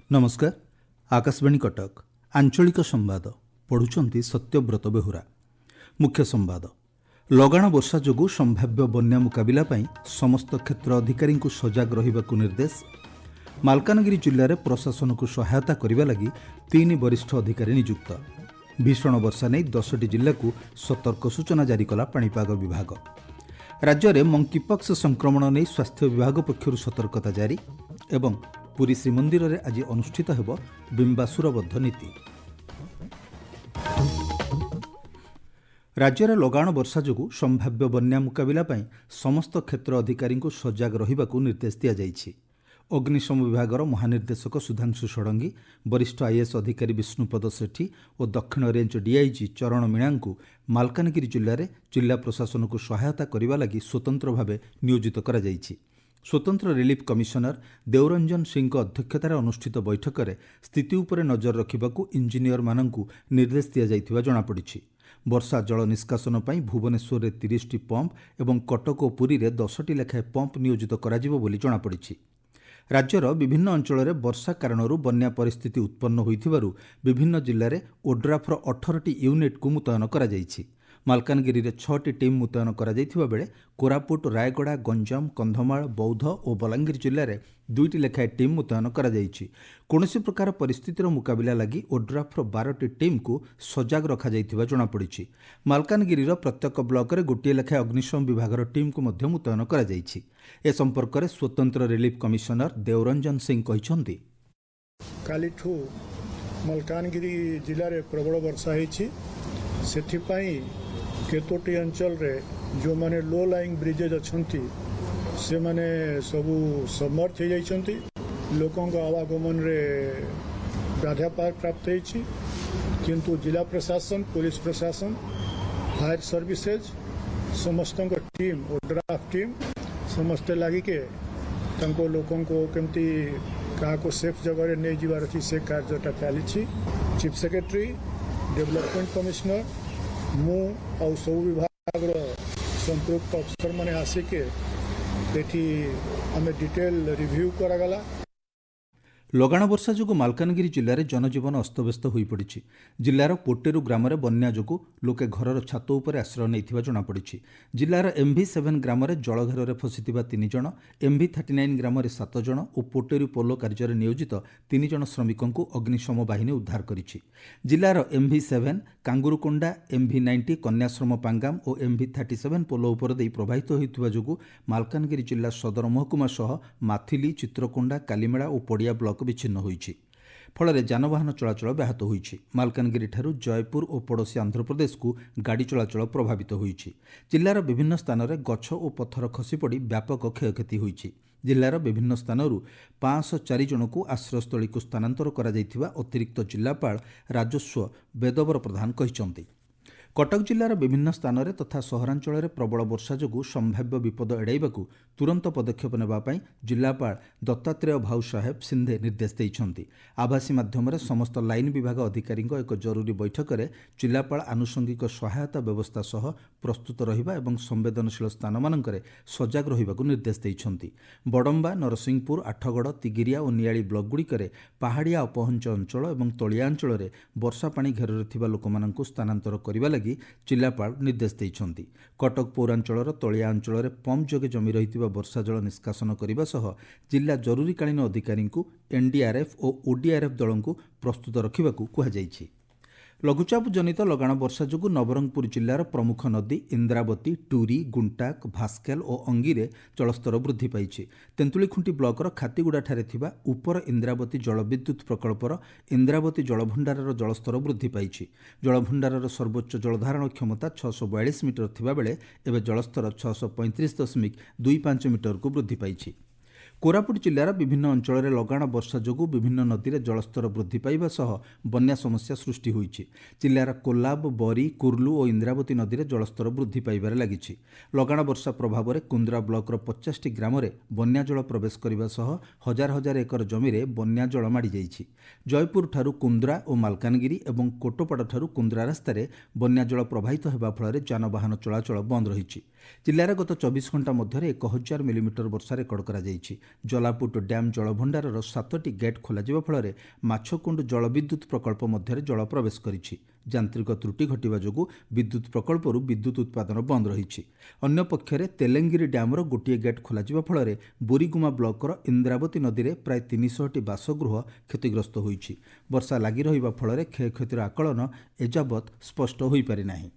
नमस्कार। आकाशवाणी कटक आंचलिक संवाद पढ़ुचंती सत्यव्रत बेहुरा। मुख्य संवाद। लगाण वर्षा जोगु संभाव्य बन्या मुकाबिला पई समस्त क्षेत्र अधिकारी को सजग रहिबाकु निर्देश। मालकानगिरी जिल्ला रे प्रशासन को सहायता करिबा लागि 3 वरिष्ठ अधिकारी नियुक्त। भीषण वर्षा नै 10टी जिल्ला को सतर्क सूचना जारी कला पाणीपाग विभाग। राज्य में मंकीपक्स संक्रमण नहीं स्वास्थ्य विभाग पक्षर सतर्कता जारी। एवं पुरी श्रीमंदिर में आज अनुष्ठित होब बिंबासुरबद्ध नीति। राज्य में लगाण वर्षा जोगु संभाव्य बन्या मुकाबिला पई समस्त क्षेत्र अधिकारी को सजग रहिबाकु निर्देश दिया जाइछि। अग्निशम विभागर महानिर्देशक सुधांशु षडंगी, वरिष्ठ आईएएस अधिकारी विष्णुपद सेठी और दक्षिण रेंज डीआईजी चरण मीणा को मालकानगिरी जिले में जिला प्रशासन को सहायता करने लगी स्वतंत्र भाव नियोजित करा जाइछि। स्वतंत्र रिलीफ कमिशनर देवरंजन सिंह अध्यक्षतार अनुष्ठित बैठक में स्थिति उपर नजर रखिबाकु इंजिनियर माननकु निर्देश दिया जाइथिबा जणा पड़िछि। वर्षा जल निष्कासन पई भुवनेश्वर में 30टी पंप और कटक और पुरी में 10टी लेखाएं पंप नियोजित करा जिवो बोली जणा पड़िछि। राज्यर विभिन्न अंचल में वर्षा कारण बन्या परिस्थिति उत्पन्न होइथिबारु विभिन्न जिले में ओड्राफ्र 18टी यूनिट को मुतयन करा जाइछि। मालकानगिरी में 6टी टीम मुतयन करा जाइथिबा बेले कोरापुट, रायगड़ा, गंजाम, कंधमाल, बौद्ध और बलांगीर जिले में 2टी लेखाएं टीम मुतयन करा जाइछि। कौनसी प्रकार परिस्थितिर मुकाबिला लगी ओड्राफ्र 12टी टीम को सजग रखा जाइथिबा जणा पड़िछि। मालकानगिरीर प्रत्येक ब्लॉक में गोटे लेखाएं अग्निशम विभागर टीम को मध्य मुतयन करा जाइछि। ए संपर्क में स्वतंत्र रिलीफ कमिशनर देवरंजन सिंह कहिसंती, कालीठू मालकानगिरी जिले में प्रबल वर्षा होइछि। सेठिपाई केतोटी अंचल रे जो माने लो लाइंग ब्रिजेज अच्छी से माने सबू समर्थ हो जाइछंती। लोकों को आवागमन रे बाधा प्राप्त होइछि, किंतु जिला प्रशासन, पुलिस प्रशासन, फायर सर्विसेज समस्त टीम ओड्राफ टीम समस्ते लगी के तंको लोकों को केमती क्या को सेफ जगह नहीं जीवार अच्छी से कार्यटा चली। चीफ सेक्रेटरी, डेवलपमेंट कमिश्नर, मु और सब विभाग संपृक्त अफसर मैंने आसिके आम डिटेल रिव्यू करागला। लगाण वर्षा जोगु मालकानगिरी जिले में जनजीवन अस्तव्यस्त हो पड़ी। जिलार पोटेरू ग्राम में बन्या जोगु लोके घरर छात उपर आश्रय नहीं जमापड़ी। जिलार MV7 ग्राम में जलघेर फसिथिबा 3 जण, MV39 ग्राम में 7 जण और पोटेरू पोलो कार्य नियोजित 3 जण श्रमिकों को अग्निशम बाहिनी उद्धार करिछि। जिलार MV7 कांगुरुकोंडा, MV90 कन्याश्रम पांगाम और MV37 पोलो उपर दे प्रवाहित होइथिबा जोगु मालकानगिरी जिला सदर महकुमा सह माथिली, चित्रकोंडा, कालीमेला और पड़िया ब्लॉक विच्छिन्न होइछि। फल जानवाहन चलाचल व्याहत होइछि। मालकानगिरी ठारू जयपुर और पड़ोशी आंध्र प्रदेश को गाड़ी चलाचल प्रभावित होइछि। जिलार विभिन्न स्थान में गछ और पत्थर खसी पड़ी व्यापक क्षयक्षति होइछि। जिलार विभिन्न स्थानरू 504 जन को आश्रयस्थली को स्थानांतर करा जाइथिबा अतिरिक्त जिलापाल राजस्व वेदवर प्रधान कहिसंती। कटक जिलार विभिन्न स्थान में तथा सहरांचल में प्रबल वर्षा जोगु संभाव्य विपद एड़ाइबाकु तुरंत पदक्षेप नेबापई जिलापाल दत्तात्रेय भाऊ साहेब सिंधे निर्देश देइछंती। आभासी माध्यम समस्त लाइन विभाग अधिकारी एक जरूरी बैठक में जिलापाल आनुषंगिक सहायता व्यवस्था सह प्रस्तुत रहिबा एवं संवेदनशील स्थान मानकरे सजग रहिबाकु निर्देश देइछंती। बडम्बा, नरसिंहपुर, आठगड़, तिगिरिया और नियाली ब्लॉक गुड़िकरे पहाड़िया अपहंच अंचल और तलिया अंचल में वर्षा पानी घेर थिबा लोकमानंकु स्थानांतर करिबा लागि जिलापाल निर्देश देइछंती। कटक पौरांचलर तलिया अंचल में पंप जोगे जमी रही वर्षा जल निष्कासन करने सह जिला जरूरीकालीन अधिकारी को NDRF और ODRF दलों को प्रस्तुत रखा कहुଯାଇଛି। लघुचाप जनित लगाण वर्षा जोगु नवरंगपुर जिलार प्रमुख नदी इंद्रावती, टूरी, गुंटाक, भास्केल और अंगीरे जलस्तर वृद्धि पाइछि। तेंतुलीखुंटी ब्लॉकर खातीगुड़ा थिबा उपर इंद्रावती जलविद्युत प्रकल्पर इंद्रावती जलभंडारर जलस्तर वृद्धि पाइछि। जलभंडारर सर्वोच्च जलधारण क्षमता 642 मीटर थिबा बेले एबे जलस्तर 635.25 मीटर को वृद्धि पाइछि। कोरापुट जिलार विभिन्न अंचल में लगाण वर्षा जोगु विभिन्न नदी में जलस्तर वृद्धि पाइबा सह बन्या समस्या सृष्टि होइछि। जिलार कोलाब, बरी, कुर्लू और इंद्रावती नदी में जलस्तर वृद्धि पाइबार लागिछि। लगाण वर्षा प्रभाव में कुंद्रा ब्लॉकर 50टी ग्राम में बन्या जल प्रवेश करने सह हजार हजार एकर जमी में बन्या जल माड़ी जाइछि। जयपुर ठारू कुंद्रा और मालकानगिरी और कोटोपाड़ ठारू कुंद्रा रास्तार बन्या जल प्रवाहित होगा फल जानवाहन चलाचल बंद रही। ଜିଲ୍ଲାରେ ଗତ 24 ଘଣ୍ଟା ମଧ୍ୟରେ 1000 ମିଲିମିଟର ବର୍ଷା ରେକର୍ଡ କରାଯାଇଛି। ଜଲାପୁଟ ଡ୍ୟାମ୍ ଜଳଭଣ୍ଡାରର 7ଟି ଗେଟ୍ ଖୋଲାଯିବା ଫଳରେ ମାଛକୁଣ୍ଡ ଜଳବିଦ୍ୟୁତ୍ ପ୍ରକଳ୍ପ ମଧ୍ୟରେ ଜଳ ପ୍ରବେଶ କରିଛି। ଯାନ୍ତ୍ରିକ ତ୍ରୁଟି ଘଟିବା ଯୋଗୁଁ ବିଦ୍ୟୁତ୍ ପ୍ରକଳ୍ପରୁ ବିଦ୍ୟୁତ୍ ଉତ୍ପାଦନ ବନ୍ଦ ରହିଛି। ଅନ୍ୟପକ୍ଷରେ ତେଲେଙ୍ଗିରି ଡ୍ୟାମ୍ର ଗୋଟିଏ ଗେଟ୍ ଖୋଲାଯିବା ଫଳରେ ବୋରିଗୁମା ବ୍ଲକର ଇନ୍ଦ୍ରାବତୀ ନଦୀରେ ପ୍ରାୟ 300ଟି ବାସଗୃହ କ୍ଷତିଗ୍ରସ୍ତ ହୋଇଛି। ବର୍ଷା ଲାଗି ରହିବା ଫଳରେ କ୍ଷୟକ୍ଷତିର ଆକଳନ ଏଯାବତ୍ ସ୍ପଷ୍ଟ ହୋଇପାରିନାହିଁ।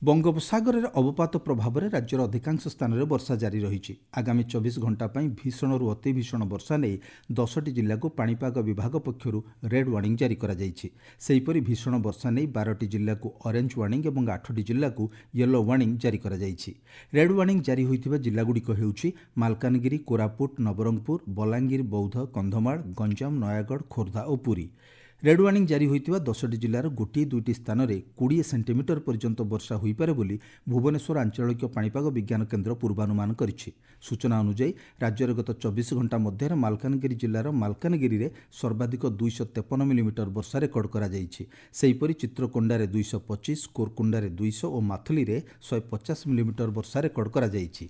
ବଙ୍ଗୋପସାଗରରେ ଅବପାତ ପ୍ରଭାବରେ ରାଜ୍ୟର ଅଧିକାଂଶ ସ୍ଥାନରେ ବର୍ଷା ଜାରି ରହିଛି। ଆଗାମୀ 24 ଘଣ୍ଟା ପାଇଁ ଭୀଷଣରୁ ଅତି ଭୀଷଣ ବର୍ଷା ନେଇ 10ଟି ଜିଲ୍ଲାକୁ ପାଣିପାଗ ବିଭାଗ ପକ୍ଷରୁ ରେଡ୍ ୱାର୍ଣ୍ଣିଂ ଜାରି କରାଯାଇଛି। ସେହିପରି ଭୀଷଣ ବର୍ଷା ନେଇ 12ଟି ଜିଲ୍ଲାକୁ ଅରେଞ୍ଜ ୱାର୍ଣ୍ଣିଂ ଏବଂ 8ଟି ଜିଲ୍ଲାକୁ ୟେଲୋ ୱାର୍ଣ୍ଣିଂ ଜାରି କରାଯାଇଛି। ରେଡ୍ ୱାର୍ଣ୍ଣିଂ ଜାରି ହୋଇଥିବା ଜିଲ୍ଲାଗୁଡ଼ିକ ହେଉଛି ମାଲକାନଗିରି, କୋରାପୁଟ, ନବରଙ୍ଗପୁର, ବଲାଙ୍ଗୀର, ବୌଦ୍ଧ, କନ୍ଧମାଳ, ଗଞ୍ଜାମ, ନୟାଗଡ଼, ଖୋର୍ଦ୍ଧା ଓ ପୁରୀ। ରେଡ୍ ୱାର୍ଣ୍ଣିଂ ଜାରି ହୋଇଥିବା 10ଟି ଜିଲ୍ଲାର ଗୋଟିଏ ଦୁଇଟି ସ୍ଥାନରେ 20 ସେଣ୍ଟିମିଟର ପର୍ଯ୍ୟନ୍ତ ବର୍ଷା ହୋଇପାରେ ବୋଲି ଭୁବନେଶ୍ୱର ଆଞ୍ଚଳିକ ପାଣିପାଗ ବିଜ୍ଞାନ କେନ୍ଦ୍ର ପୂର୍ବାନୁମାନ କରିଛି। ସୂଚନା ଅନୁଯାୟୀ ରାଜ୍ୟରେ ଗତ 24 ଘଣ୍ଟା ମଧ୍ୟରେ ମାଲକାନଗିରି ଜିଲ୍ଲାର ମାଲକାନଗିରିରେ ସର୍ବାଧିକ 253 ମିଲିମିଟର ବର୍ଷା ରେକର୍ଡ କରାଯାଇଛି। ସେହିପରି ଚିତ୍ରକୋଣ୍ଡାରେ 225, କୋରକୁଣ୍ଡାରେ 200 ଓ ମାଥୁଲିରେ 150 ମିଲିମିଟର ବର୍ଷା ରେକର୍ଡ କରାଯାଇଛି।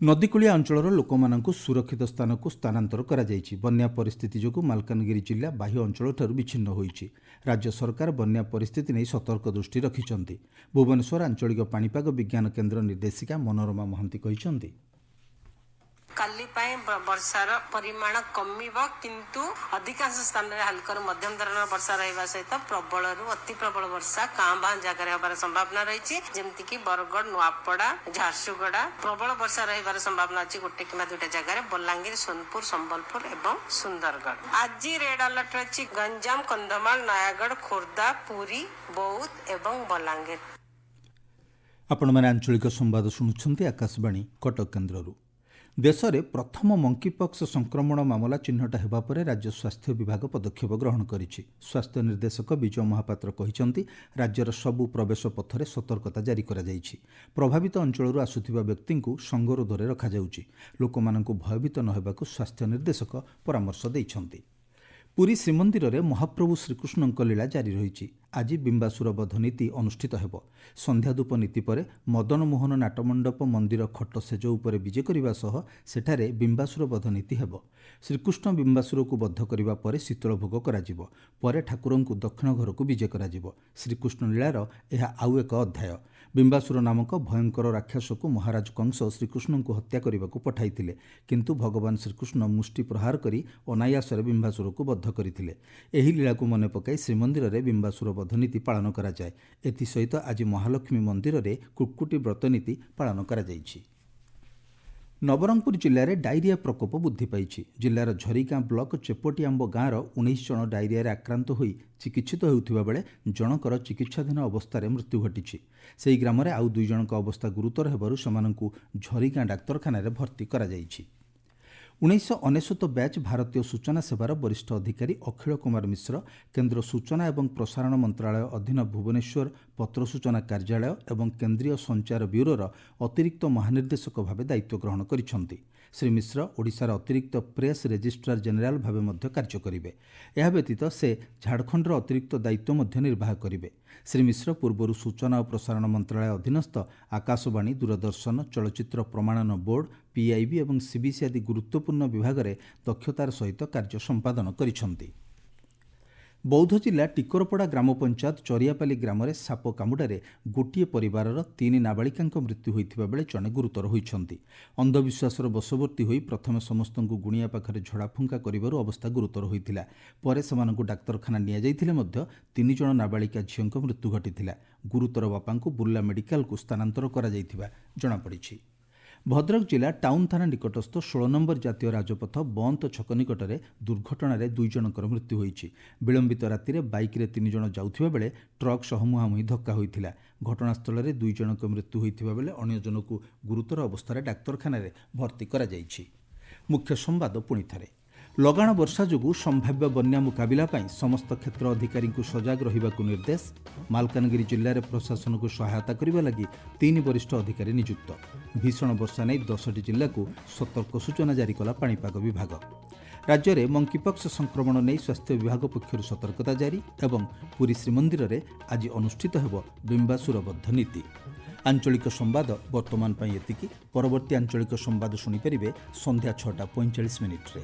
ନଦୀକୂଳିଆ ଅଞ୍ଚଳର ଲୋକମାନଙ୍କୁ ସୁରକ୍ଷିତ ସ୍ଥାନକୁ ସ୍ଥାନାନ୍ତର କରାଯାଇଛି। ବନ୍ୟା ପରିସ୍ଥିତି ଯୋଗୁଁ ମାଲକାନଗିରି ଜିଲ୍ଲା ବାହ୍ୟ ଅଞ୍ଚଳଠାରୁ ବିଚ୍ଛିନ୍ନ ହୋଇଛି। ରାଜ୍ୟ ସରକାର ବନ୍ୟା ପରିସ୍ଥିତି ନେଇ ସତର୍କ ଦୃଷ୍ଟି ରଖିଛନ୍ତି। ଭୁବନେଶ୍ୱର ଆଞ୍ଚଳିକ ପାଣିପାଗ ବିଜ୍ଞାନ କେନ୍ଦ୍ର ନିର୍ଦ୍ଦେଶିକା ମନୋରମା ମହାନ୍ତି କହିଛନ୍ତି, କାଲି ପାଇଁ ବର୍ଷାର ପରିମାଣ କମିବ, କିନ୍ତୁ ଅଧିକାଂଶ ସ୍ଥାନରେ ହାଲକାରୁ ମଧ୍ୟମ ଧରଣର ବର୍ଷା ରହିବା ସହିତ ପ୍ରବଳରୁ ଅତି ପ୍ରବଳ ବର୍ଷା କାଁ ଭାଁ ଜାଗାରେ ହେବାର ସମ୍ଭାବନା ରହିଛି। ଯେମିତିକି ବରଗଡ଼, ନୂଆପଡ଼ା, ଝାରସୁଗୁଡ଼ା ପ୍ରବଳ ବର୍ଷା ରହିବାର ସମ୍ଭାବନା ଅଛି ଗୋଟେ କିମ୍ବା ଦୁଇଟା ଜାଗାରେ। ବଲାଙ୍ଗୀର, ସୋନପୁର, ସମ୍ବଲପୁର ଏବଂ ସୁନ୍ଦରଗଡ଼। ଆଜି ରେଡ୍ ଆଲର୍ଟ ଅଛି ଗଞ୍ଜାମ, କନ୍ଧମାଳ, ନୟାଗଡ଼, ଖୋର୍ଦ୍ଧା, ପୁରୀ, ବୌଦ୍ଧ ଏବଂ ବଲାଙ୍ଗୀର। ଆପଣମାନେ ଆଞ୍ଚଳିକ ସମ୍ବାଦ ଶୁଣୁଛନ୍ତି ଆକାଶବାଣୀ କଟକ କେନ୍ଦ୍ରରୁ। ଦେଶରେ ପ୍ରଥମ ମଙ୍କିପକ୍ସ ସଂକ୍ରମଣ ମାମଲା ଚିହ୍ନଟ ହେବା ପରେ ରାଜ୍ୟ ସ୍ୱାସ୍ଥ୍ୟ ବିଭାଗ ପଦକ୍ଷେପ ଗ୍ରହଣ କରିଛି। ସ୍ୱାସ୍ଥ୍ୟ ନିର୍ଦ୍ଦେଶକ ବିଜୟ ମହାପାତ୍ର କହିଛନ୍ତି, ରାଜ୍ୟର ସବୁ ପ୍ରବେଶ ପଥରେ ସତର୍କତା ଜାରି କରାଯାଇଛି। ପ୍ରଭାବିତ ଅଞ୍ଚଳରୁ ଆସୁଥିବା ବ୍ୟକ୍ତିଙ୍କୁ ସଙ୍ଗରୋଧରେ ରଖାଯାଉଛି। ଲୋକମାନଙ୍କୁ ଭୟଭୀତ ନ ହେବାକୁ ସ୍ୱାସ୍ଥ୍ୟ ନିର୍ଦ୍ଦେଶକ ପରାମର୍ଶ ଦେଇଛନ୍ତି। ପୁରୀ ଶ୍ରୀମନ୍ଦିରରେ ମହାପ୍ରଭୁ ଶ୍ରୀକୃଷ୍ଣଙ୍କ ଲୀଳା ଜାରି ରହିଛି। ଆଜି ବିମ୍ବାସୁର ବଧ ନୀତି ଅନୁଷ୍ଠିତ ହେବ। ସନ୍ଧ୍ୟାଧୂପ ନୀତି ପରେ ମଦନମୋହନ ନାଟମଣ୍ଡପ ମନ୍ଦିର ଖଟ ସେଜ ଉପରେ ବିଜେ କରିବା ସହ ସେଠାରେ ବିମ୍ବାସୁର ବଧ ନୀତି ହେବ। ଶ୍ରୀକୃଷ୍ଣ ବିମ୍ବାସୁରକୁ ବଧ କରିବା ପରେ ଶୀତଳ ଭୋଗ କରାଯିବ। ପରେ ଠାକୁରଙ୍କୁ ଦକ୍ଷିଣ ଘରକୁ ବିଜେ କରାଯିବ। ଶ୍ରୀକୃଷ୍ଣ ଲୀଳାର ଏହା ଆଉ ଏକ ଅଧ୍ୟାୟ। ବିମ୍ବାସୁର ନାମକ ଭୟଙ୍କର ରାକ୍ଷସକୁ ମହାରାଜ କଂସ ଶ୍ରୀକୃଷ୍ଣଙ୍କୁ ହତ୍ୟା କରିବାକୁ ପଠାଇଥିଲେ, କିନ୍ତୁ ଭଗବାନ ଶ୍ରୀକୃଷ୍ଣ ମୁଷ୍ଟି ପ୍ରହାର କରି ଅନାୟାସରେ ବିମ୍ବାସୁରକୁ ବଧ କରିଥିଲେ। ଏହି ଲୀଳାକୁ ମନେ ପକାଇ ଶ୍ରୀମନ୍ଦିରରେ ବିମ୍ବାସୁର ବଧ ନୀତି ପାଳନ କରାଯାଏ। ଏଥିସହିତ ଆଜି ମହାଲକ୍ଷ୍ମୀ ମନ୍ଦିରରେ କୁକ୍କୁଟି ବ୍ରତ ନୀତି ପାଳନ କରାଯାଇଛି। ନବରଙ୍ଗପୁର ଜିଲ୍ଲାରେ ଡାଇରିଆ ପ୍ରକୋପ ବୃଦ୍ଧି ପାଇଛି। ଜିଲ୍ଲାର ଝରିଗାଁ ବ୍ଲକ ଚେପଟିଆମ୍ବ ଗାଁର 19 ଜଣ ଡାଇରିଆରେ ଆକ୍ରାନ୍ତ ହୋଇ ଚିକିତ୍ସିତ ହେଉଥିବା ବେଳେ ଜଣଙ୍କର ଚିକିତ୍ସାଧୀନ ଅବସ୍ଥାରେ ମୃତ୍ୟୁ ଘଟିଛି। ସେହି ଗ୍ରାମରେ ଆଉ 2 ଜଣଙ୍କ ଅବସ୍ଥା ଗୁରୁତର ହେବାରୁ ସେମାନଙ୍କୁ ଝରିଗାଁ ଡାକ୍ତରଖାନାରେ ଭର୍ତ୍ତି କରାଯାଇଛି। 1999 ବ୍ୟାଚ୍ ଭାରତୀୟ ସୂଚନା ସେବାର ବରିଷ୍ଠ ଅଧିକାରୀ ଅଖିଳ କୁମାର ମିଶ୍ର କେନ୍ଦ୍ର ସୂଚନା ଏବଂ ପ୍ରସାରଣ ମନ୍ତ୍ରଣାଳୟ ଅଧୀନ ଭୁବନେଶ୍ୱର ପତ୍ର ସୂଚନା କାର୍ଯ୍ୟାଳୟ ଏବଂ କେନ୍ଦ୍ରୀୟ ସଞ୍ଚାର ବ୍ୟୁରୋର ଅତିରିକ୍ତ ମହାନିର୍ଦ୍ଦେଶକ ଭାବେ ଦାୟିତ୍ୱ ଗ୍ରହଣ କରିଛନ୍ତି। ଶ୍ରୀ ମିଶ୍ର ଓଡ଼ିଶାର ଅତିରିକ୍ତ ପ୍ରେସ୍ ରେଜିଷ୍ଟ୍ରାର ଜେନେରାଲ ଭାବେ ମଧ୍ୟ କାର୍ଯ୍ୟ କରିବେ। ଏହା ବ୍ୟତୀତ ସେ ଝାଡ଼ଖଣ୍ଡର ଅତିରିକ୍ତ ଦାୟିତ୍ୱ ମଧ୍ୟ ନିର୍ବାହ କରିବେ। ଶ୍ରୀ ମିଶ୍ର ପୂର୍ବରୁ ସୂଚନା ଓ ପ୍ରସାରଣ ମନ୍ତ୍ରଣାଳୟ ଅଧୀନସ୍ଥ ଆକାଶବାଣୀ, ଦୂରଦର୍ଶନ, ଚଳଚ୍ଚିତ୍ର ପ୍ରମାଣନ ବୋର୍ଡ, ପିଆଇବି ଏବଂ ସିବିସି ଆଦି ଗୁରୁତ୍ୱପୂର୍ଣ୍ଣ ବିଭାଗରେ ଦକ୍ଷତାର ସହିତ କାର୍ଯ୍ୟ ସମ୍ପାଦନ କରିଛନ୍ତି। ବୌଦ୍ଧ ଜିଲ୍ଲା ଟିକରପଡ଼ା ଗ୍ରାମ ପଞ୍ଚାୟତ ଚରିଆପାଲି ଗ୍ରାମରେ ସାପ କାମୁଡ଼ାରେ ଗୋଟିଏ ପରିବାରର 3 ନାବାଳିକାଙ୍କ ମୃତ୍ୟୁ ହୋଇଥିବା ବେଳେ ଜଣେ ଗୁରୁତର ହୋଇଛନ୍ତି। ଅନ୍ଧବିଶ୍ୱାସର ବଶବର୍ତ୍ତୀ ହୋଇ ପ୍ରଥମେ ସମସ୍ତଙ୍କୁ ଗୁଣିଆ ପାଖରେ ଝଡ଼ାଫୁଙ୍କା କରିବାରୁ ଅବସ୍ଥା ଗୁରୁତର ହୋଇଥିଲା। ପରେ ସେମାନଙ୍କୁ ଡାକ୍ତରଖାନା ନିଆଯାଇଥିଲେ ମଧ୍ୟ 3 ଜଣ ନାବାଳିକା ଝିଅଙ୍କ ମୃତ୍ୟୁ ଘଟିଥିଲା। ଗୁରୁତର ବାପାଙ୍କୁ ବୁର୍ଲା ମେଡିକାଲକୁ ସ୍ଥାନାନ୍ତର କରାଯାଇଥିବା ଜଣାପଡ଼ିଛି। ଭଦ୍ରକ ଜିଲ୍ଲା ଟାଉନ୍ ଥାନା ନିକଟସ୍ଥ 16 ନମ୍ବର ଜାତୀୟ ରାଜପଥ ବନ୍ତ ଛକ ନିକଟରେ ଦୁର୍ଘଟଣାରେ 2 ଜଣଙ୍କର ମୃତ୍ୟୁ ହୋଇଛି। ବିଳମ୍ବିତ ରାତିରେ ବାଇକ୍ରେ 3 ଜଣ ଯାଉଥିବା ବେଳେ ଟ୍ରକ୍ ସହ ମୁହାଁମୁହିଁ ଧକ୍କା ହୋଇଥିଲା। ଘଟଣାସ୍ଥଳରେ 2 ଜଣଙ୍କ ମୃତ୍ୟୁ ହୋଇଥିବା ବେଳେ ଅନ୍ୟ ଜଣକୁ ଗୁରୁତର ଅବସ୍ଥାରେ ଡାକ୍ତରଖାନାରେ ଭର୍ତ୍ତି କରାଯାଇଛି। ମୁଖ୍ୟ ସମ୍ବାଦ ପୁଣି ଥରେ। ଲଗାଣ ବର୍ଷା ଯୋଗୁଁ ସମ୍ଭାବ୍ୟ ବନ୍ୟା ମୁକାବିଲା ପାଇଁ ସମସ୍ତ କ୍ଷେତ୍ର ଅଧିକାରୀଙ୍କୁ ସଜାଗ ରହିବାକୁ ନିର୍ଦ୍ଦେଶ। ମାଲକାନଗିରି ଜିଲ୍ଲାରେ ପ୍ରଶାସନକୁ ସହାୟତା କରିବା ଲାଗି 3 ବରିଷ୍ଠ ଅଧିକାରୀ ନିଯୁକ୍ତ। ଭୀଷଣ ବର୍ଷା ନେଇ 10ଟି ଜିଲ୍ଲାକୁ ସତର୍କ ସୂଚନା ଜାରି କଲା ପାଣିପାଗ ବିଭାଗ। ରାଜ୍ୟରେ ମଙ୍କିପକ୍ସ ସଂକ୍ରମଣ ନେଇ ସ୍ୱାସ୍ଥ୍ୟ ବିଭାଗ ପକ୍ଷରୁ ସତର୍କତା ଜାରି ଏବଂ ପୁରୀ ଶ୍ରୀମନ୍ଦିରରେ ଆଜି ଅନୁଷ୍ଠିତ ହେବ ବିମ୍ବାସୁର ବଧ ନୀତି। आंचलिक संवाद वर्तमान ପାଇଁ ଏତିକି। ପରବର୍ତ୍ତୀ ଆଞ୍ଚଳିକ ସମ୍ବାଦ ଶୁଣିପାରିବେ ସନ୍ଧ୍ୟା 6:45 ମିନିଟ୍ରେ।